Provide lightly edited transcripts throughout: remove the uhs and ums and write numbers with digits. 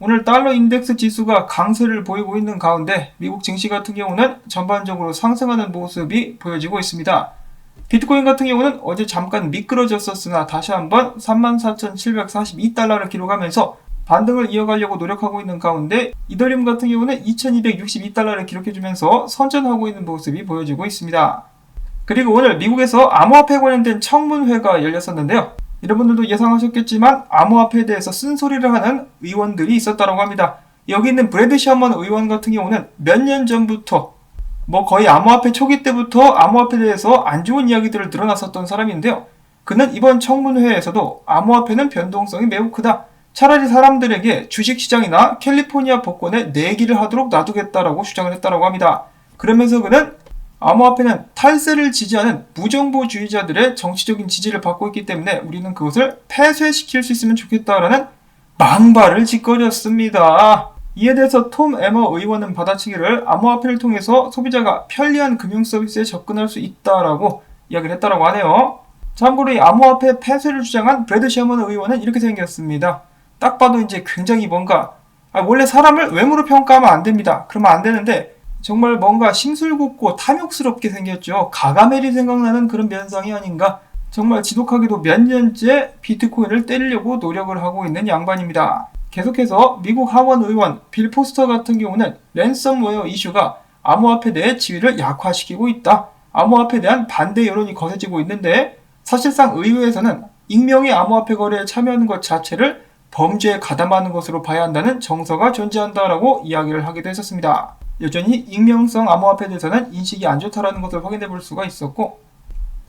오늘 달러 인덱스 지수가 강세를 보이고 있는 가운데 미국 증시 같은 경우는 전반적으로 상승하는 모습이 보여지고 있습니다. 비트코인 같은 경우는 어제 잠깐 미끄러졌었으나 다시 한번 34,742달러를 기록하면서 반등을 이어가려고 노력하고 있는 가운데 이더리움 같은 경우는 2,262달러를 기록해주면서 선전하고 있는 모습이 보여지고 있습니다. 그리고 오늘 미국에서 암호화폐 관련된 청문회가 열렸었는데요. 여러분들도 예상하셨겠지만 암호화폐에 대해서 쓴소리를 하는 의원들이 있었다고 합니다. 여기 있는 브래드 셔먼 의원 같은 경우는 몇 년 전부터 거의 암호화폐 초기 때부터 암호화폐에 대해서 안 좋은 이야기들을 늘어났었던 사람인데요. 그는 이번 청문회에서도 암호화폐는 변동성이 매우 크다. 차라리 사람들에게 주식시장이나 캘리포니아 복권에 내기를 하도록 놔두겠다라고 주장을 했다고 합니다. 그러면서 그는 암호화폐는 탈세를 지지하는 무정부주의자들의 정치적인 지지를 받고 있기 때문에 우리는 그것을 폐쇄시킬 수 있으면 좋겠다라는 망발을 짓거렸습니다. 이에 대해서 톰 에머 의원은 받아치기를 암호화폐를 통해서 소비자가 편리한 금융 서비스에 접근할 수 있다라고 이야기를 했다고 하네요. 참고로 이 암호화폐 폐쇄를 주장한 브래드 셔먼 의원은 이렇게 생겼습니다. 딱 봐도 이제 굉장히 원래 사람을 외모로 평가하면 안 됩니다. 그러면 안 되는데 정말 뭔가 심술궂고 탐욕스럽게 생겼죠. 가가멜이 생각나는 그런 면상이 아닌가. 정말 지독하게도 몇 년째 비트코인을 때리려고 노력을 하고 있는 양반입니다. 계속해서 미국 하원 의원 빌 포스터 같은 경우는 랜섬웨어 이슈가 암호화폐 내 지위를 약화시키고 있다. 암호화폐에 대한 반대 여론이 거세지고 있는데 사실상 의회에서는 익명의 암호화폐 거래에 참여하는 것 자체를 범죄에 가담하는 것으로 봐야 한다는 정서가 존재한다라고 이야기를 하기도 했었습니다. 여전히 익명성 암호화폐에 대해서는 인식이 안 좋다라는 것을 확인해 볼 수가 있었고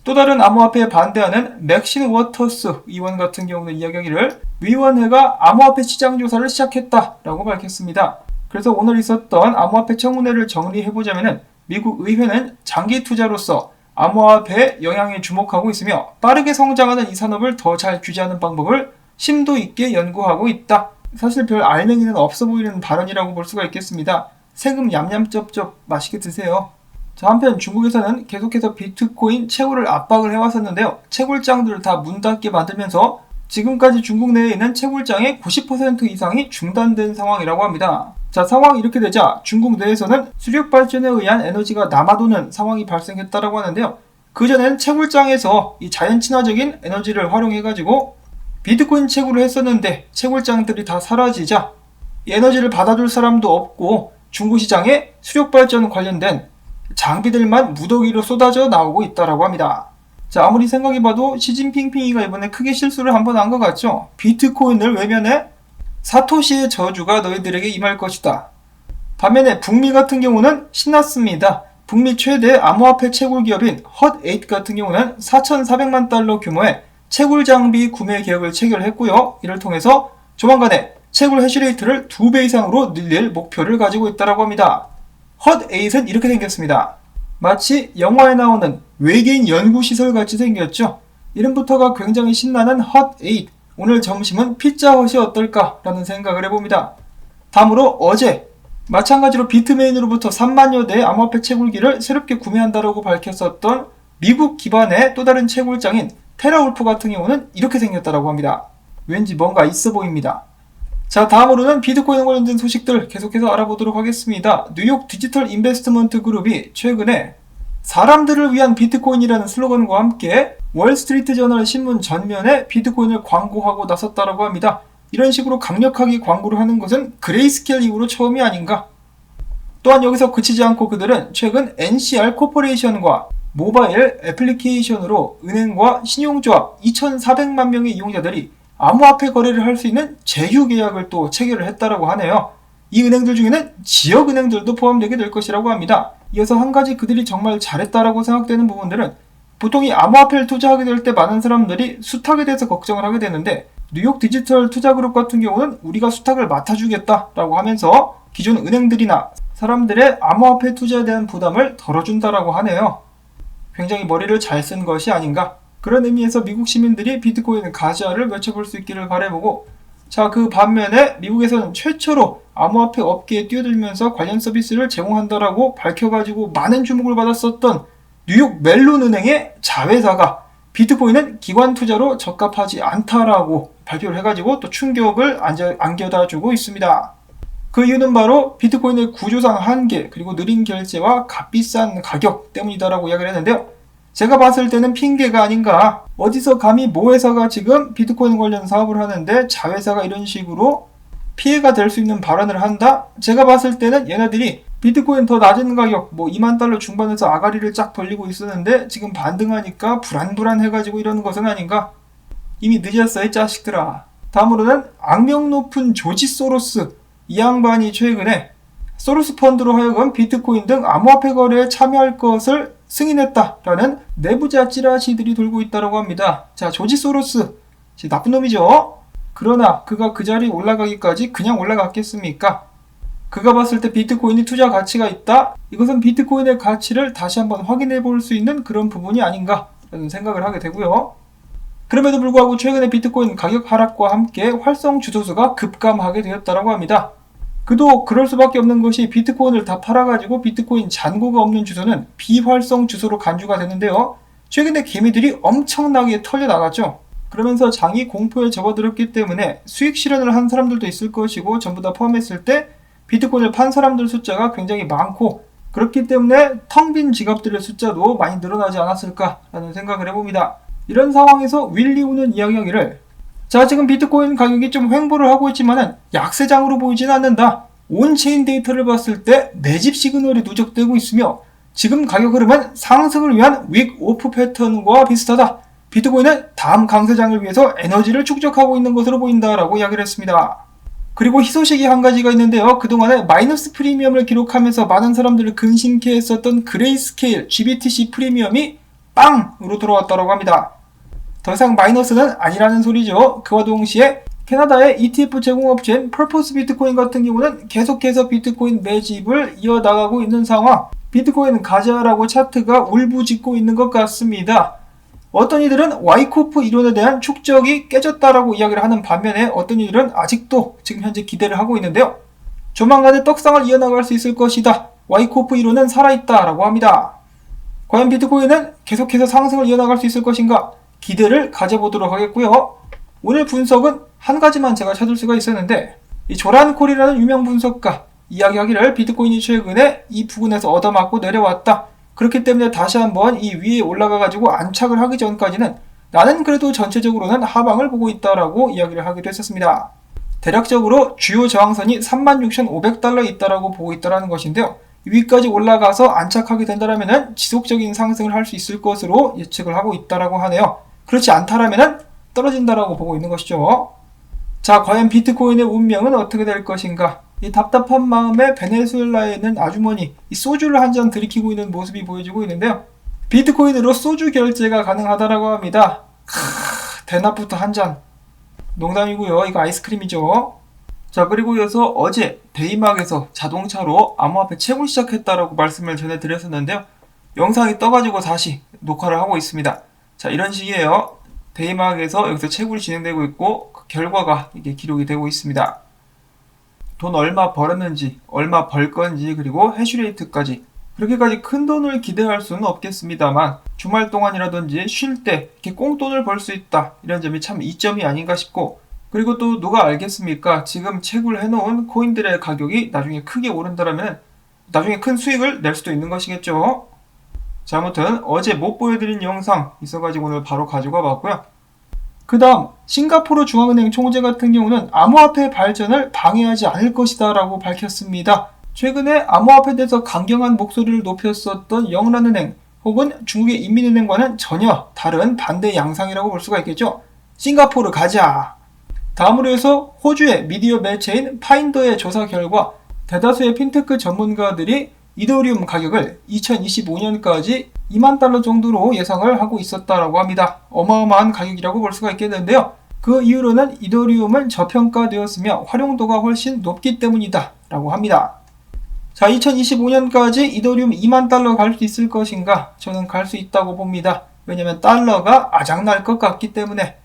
또 다른 암호화폐에 반대하는 맥신 워터스 의원 같은 경우는 이야기하기를 위원회가 암호화폐 시장 조사를 시작했다라고 밝혔습니다. 그래서 오늘 있었던 암호화폐 청문회를 정리해보자면 미국 의회는 장기 투자로서 암호화폐의 영향에 주목하고 있으며 빠르게 성장하는 이 산업을 더 잘 규제하는 방법을 심도 있게 연구하고 있다. 사실 별 알맹이는 없어 보이는 발언이라고 볼 수가 있겠습니다. 세금 얌얌쩝쩝 맛있게 드세요. 자, 한편 중국에서는 계속해서 비트코인 채굴을 압박을 해왔었는데요. 채굴장들을 다 문 닫게 만들면서 지금까지 중국 내에 있는 채굴장의 90% 이상이 중단된 상황이라고 합니다. 자, 상황이 이렇게 되자 중국 내에서는 수력 발전에 의한 에너지가 남아도는 상황이 발생했다고 하는데요. 그전엔 채굴장에서 이 자연 친화적인 에너지를 활용해가지고 비트코인 채굴을 했었는데 채굴장들이 다 사라지자 이 에너지를 받아줄 사람도 없고 중국 시장에 수력 발전 관련된 장비들만 무더기로 쏟아져 나오고 있다고 합니다. 자, 아무리 생각해봐도 시진핑핑이가 이번에 크게 실수를 한 번 한 것 같죠? 비트코인을 외면해 사토시의 저주가 너희들에게 임할 것이다. 반면에 북미 같은 경우는 신났습니다. 북미 최대 암호화폐 채굴 기업인 헛8 같은 경우는 4,400만 달러 규모의 채굴 장비 구매 계획을 체결했고요. 이를 통해서 조만간에 채굴 해시레이트를 2배 이상으로 늘릴 목표를 가지고 있다고 합니다. 헛8은 이렇게 생겼습니다. 마치 영화에 나오는 외계인 연구시설 같이 생겼죠. 이름부터가 굉장히 신나는 헛8. 오늘 점심은 피자헛이 어떨까 라는 생각을 해봅니다. 다음으로 어제 마찬가지로 비트메인으로부터 3만여 대의 암호화폐 채굴기를 새롭게 구매한다고 밝혔었던 미국 기반의 또 다른 채굴장인 테라울프 같은 경우는 이렇게 생겼다고 합니다. 왠지 뭔가 있어 보입니다. 자, 다음으로는 비트코인 관련된 소식들 계속해서 알아보도록 하겠습니다. 뉴욕 디지털 인베스트먼트 그룹이 최근에 사람들을 위한 비트코인이라는 슬로건과 함께 월스트리트 저널 신문 전면에 비트코인을 광고하고 나섰다고 합니다. 이런 식으로 강력하게 광고를 하는 것은 그레이스케일 이후로 처음이 아닌가. 또한 여기서 그치지 않고 그들은 최근 NCR 코퍼레이션과 모바일 애플리케이션으로 은행과 신용조합 2,400만 명의 이용자들이 암호화폐 거래를 할 수 있는 제휴 계약을 또 체결을 했다고 하네요. 이 은행들 중에는 지역은행들도 포함되게 될 것이라고 합니다. 이어서 한 가지 그들이 정말 잘했다라고 생각되는 부분들은 보통 이 암호화폐를 투자하게 될 때 많은 사람들이 수탁에 대해서 걱정을 하게 되는데 뉴욕 디지털 투자그룹 같은 경우는 우리가 수탁을 맡아주겠다라고 하면서 기존 은행들이나 사람들의 암호화폐 투자에 대한 부담을 덜어준다라고 하네요. 굉장히 머리를 잘 쓴 것이 아닌가. 그런 의미에서 미국 시민들이 비트코인 가시화를 외쳐볼 수 있기를 바라보고 자, 그 반면에 미국에서는 최초로 암호화폐 업계에 뛰어들면서 관련 서비스를 제공한다라고 밝혀가지고 많은 주목을 받았었던 뉴욕 멜론은행의 자회사가 비트코인은 기관 투자로 적합하지 않다라고 발표를 해가지고 또 충격을 안겨다주고 있습니다. 그 이유는 바로 비트코인의 구조상 한계, 그리고 느린 결제와 값비싼 가격 때문이다라고 이야기를 했는데요. 제가 봤을 때는 핑계가 아닌가. 어디서 감히 모 회사가 지금 비트코인 관련 사업을 하는데 자회사가 이런 식으로 피해가 될 수 있는 발언을 한다? 제가 봤을 때는 얘네들이 비트코인 더 낮은 가격, $20,000 중반에서 아가리를 쫙 벌리고 있었는데 지금 반등하니까 불안해가지고 이러는 것은 아닌가? 이미 늦었어, 이 자식들아. 다음으로는 악명 높은 조지 소로스. 이 양반이 최근에 소로스 펀드로 하여금 비트코인 등 암호화폐 거래에 참여할 것을 승인했다라는 내부자 찌라시들이 돌고 있다고 합니다. 자, 조지 소로스. 나쁜 놈이죠? 그러나 그가 그 자리에 올라가기까지 그냥 올라갔겠습니까? 그가 봤을 때 비트코인이 투자 가치가 있다? 이것은 비트코인의 가치를 다시 한번 확인해 볼 수 있는 그런 부분이 아닌가 라는 생각을 하게 되고요. 그럼에도 불구하고 최근에 비트코인 가격 하락과 함께 활성 주소수가 급감하게 되었다고 합니다. 그도 그럴 수밖에 없는 것이 비트코인을 다 팔아가지고 비트코인 잔고가 없는 주소는 비활성 주소로 간주가 되는데요. 최근에 개미들이 엄청나게 털려나갔죠. 그러면서 장이 공포에 접어들었기 때문에 수익 실현을 한 사람들도 있을 것이고 전부 다 포함했을 때 비트코인을 판 사람들 숫자가 굉장히 많고, 그렇기 때문에 텅 빈 지갑들의 숫자도 많이 늘어나지 않았을까라는 생각을 해봅니다. 이런 상황에서 윌리우는 이야기하기를, 자, 지금 비트코인 가격이 좀 횡보를 하고 있지만은 약세장으로 보이진 않는다. 온체인 데이터를 봤을 때 매집 시그널이 누적되고 있으며 지금 가격 흐름은 상승을 위한 윅 오프 패턴과 비슷하다. 비트코인은 다음 강세장을 위해서 에너지를 축적하고 있는 것으로 보인다라고 이야기를 했습니다. 그리고 희소식이 한 가지가 있는데요. 그동안에 마이너스 프리미엄을 기록하면서 많은 사람들을 근심케 했었던 그레이스케일 GBTC 프리미엄이 빵으로 돌아왔다고 합니다. 더 이상 마이너스는 아니라는 소리죠. 그와 동시에 캐나다의 ETF 제공업체인 퍼포스 비트코인 같은 경우는 계속해서 비트코인 매집을 이어나가고 있는 상황. 비트코인 가자라고 차트가 울부짖고 있는 것 같습니다. 어떤 이들은 와이코프 이론에 대한 축적이 깨졌다라고 이야기를 하는 반면에 어떤 이들은 아직도 지금 현재 기대를 하고 있는데요. 조만간에 떡상을 이어나갈 수 있을 것이다. 와이코프 이론은 살아있다라고 합니다. 과연 비트코인은 계속해서 상승을 이어나갈 수 있을 것인가? 기대를 가져보도록 하겠고요. 오늘 분석은 한 가지만 제가 찾을 수가 있었는데, 이 조란콜이라는 유명 분석가 이야기하기를 비트코인이 최근에 이 부근에서 얻어맞고 내려왔다. 그렇기 때문에 다시 한번 이 위에 올라가가지고 안착을 하기 전까지는 나는 그래도 전체적으로는 하방을 보고 있다라고 이야기를 하기도 했었습니다. 대략적으로 주요 저항선이 36,500달러에 있다라고 보고 있다라는 것인데요. 위까지 올라가서 안착하게 된다라면 지속적인 상승을 할 수 있을 것으로 예측을 하고 있다라고 하네요. 그렇지 않다라면 떨어진다라고 보고 있는 것이죠. 자, 과연 비트코인의 운명은 어떻게 될 것인가? 이 답답한 마음에 베네수엘라에 있는 아주머니, 이 소주를 한 잔 들이키고 있는 모습이 보여지고 있는데요. 비트코인으로 소주 결제가 가능하다라고 합니다. 대낮부터 한 잔. 농담이고요. 이거 아이스크림이죠. 자, 그리고 이어서 어제 데이막에서 자동차로 암호화폐 채굴 시작했다라고 말씀을 전해드렸었는데요. 영상이 떠가지고 다시 녹화를 하고 있습니다. 자, 이런 식이에요. 데이막에서 여기서 채굴이 진행되고 있고 그 결과가 이게 기록이 되고 있습니다. 돈 얼마 벌었는지, 얼마 벌 건지, 그리고 해시레이트까지. 그렇게까지 큰 돈을 기대할 수는 없겠습니다만 주말 동안이라든지 쉴 때 이렇게 꽁돈을 벌 수 있다. 이런 점이 참 이점이 아닌가 싶고, 그리고 또 누가 알겠습니까? 지금 채굴해놓은 코인들의 가격이 나중에 크게 오른다면 나중에 큰 수익을 낼 수도 있는 것이겠죠. 자, 아무튼 어제 못 보여드린 영상 있어가지고 오늘 바로 가져가 봤고요. 그 다음 싱가포르 중앙은행 총재 같은 경우는 암호화폐 발전을 방해하지 않을 것이다 라고 밝혔습니다. 최근에 암호화폐에 대해서 강경한 목소리를 높였었던 영란은행 혹은 중국의 인민은행과는 전혀 다른 반대 양상이라고 볼 수가 있겠죠. 싱가포르 가자. 다음으로 해서 호주의 미디어 매체인 파인더의 조사 결과 대다수의 핀테크 전문가들이 이더리움 가격을 2025년까지 $20,000 정도로 예상을 하고 있었다라고 합니다. 어마어마한 가격이라고 볼 수가 있겠는데요. 그 이유로는 이더리움은 저평가되었으며 활용도가 훨씬 높기 때문이다 라고 합니다. 자, 2025년까지 이더리움 $20,000 갈 수 있을 것인가? 저는 갈 수 있다고 봅니다. 왜냐면 달러가 아작날 것 같기 때문에.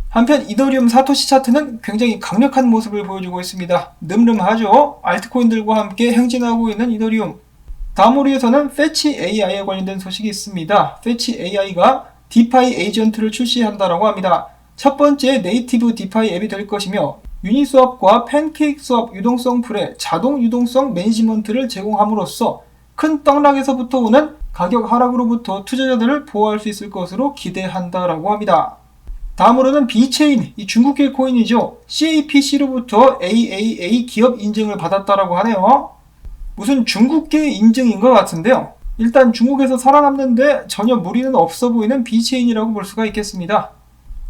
한편 이더리움 사토시 차트는 굉장히 강력한 모습을 보여주고 있습니다. 늠름하죠? 알트코인들과 함께 행진하고 있는 이더리움. 다음으로 해서는 패치 AI에 관련된 소식이 있습니다. 패치 AI가 디파이 에이전트를 출시한다라고 합니다. 첫 번째 네이티브 디파이 앱이 될 것이며 유니스왑과 팬케이크 스왑 유동성 풀의 자동 유동성 매니지먼트를 제공함으로써 큰 떡락에서부터 오는 가격 하락으로부터 투자자들을 보호할 수 있을 것으로 기대한다라고 합니다. 다음으로는 비체인, 이 중국계 코인이죠. CAPC로부터 AAA 기업 인증을 받았다라고 하네요. 무슨 중국계 인증인 것 같은데요. 일단 중국에서 살아남는데 전혀 무리는 없어 보이는 비체인이라고 볼 수가 있겠습니다.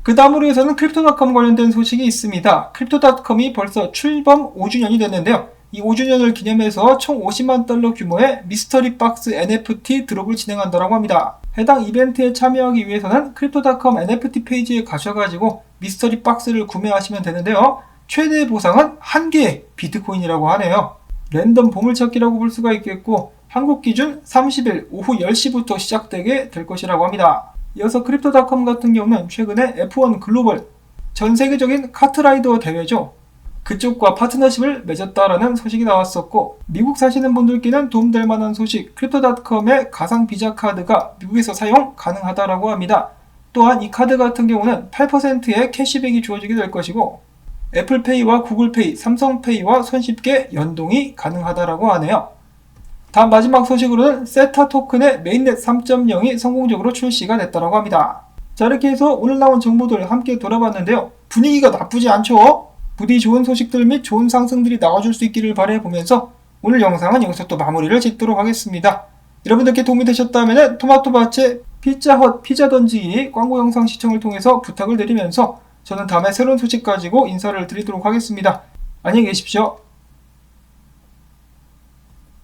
그 다음으로 해서는 크립토닷컴 관련된 소식이 있습니다. 크립토닷컴이 벌써 출범 5주년이 됐는데요. 이 5주년을 기념해서 총 $50만 규모의 미스터리 박스 NFT 드롭을 진행한다고 합니다. 해당 이벤트에 참여하기 위해서는 크립토닷컴 NFT 페이지에 가셔가지고 미스터리 박스를 구매하시면 되는데요. 최대 보상은 1개의 비트코인이라고 하네요. 랜덤 보물찾기라고 볼 수가 있겠고 한국 기준 30일 오후 10시부터 시작되게 될 것이라고 합니다. 이어서 크립토닷컴 같은 경우는 최근에 F1 글로벌 전 세계적인 카트라이더 대회죠. 그쪽과 파트너십을 맺었다라는 소식이 나왔었고 미국 사시는 분들께는 도움될 만한 소식, 크립토닷컴의 가상 비자 카드가 미국에서 사용 가능하다라고 합니다. 또한 이 카드 같은 경우는 8%의 캐시백이 주어지게 될 것이고 애플페이와 구글페이, 삼성페이와 손쉽게 연동이 가능하다라고 하네요. 다음 마지막 소식으로는 세타 토큰의 메인넷 3.0이 성공적으로 출시가 됐다고 합니다. 자, 이렇게 해서 오늘 나온 정보들 함께 돌아봤는데요. 분위기가 나쁘지 않죠? 부디 좋은 소식들 및 좋은 상승들이 나와줄 수 있기를 바라보면서 오늘 영상은 여기서 또 마무리를 짓도록 하겠습니다. 여러분들께 도움이 되셨다면 토마토밭의 피자헛 피자 던지기 광고 영상 시청을 통해서 부탁을 드리면서 저는 다음에 새로운 소식 가지고 인사를 드리도록 하겠습니다. 안녕히 계십시오.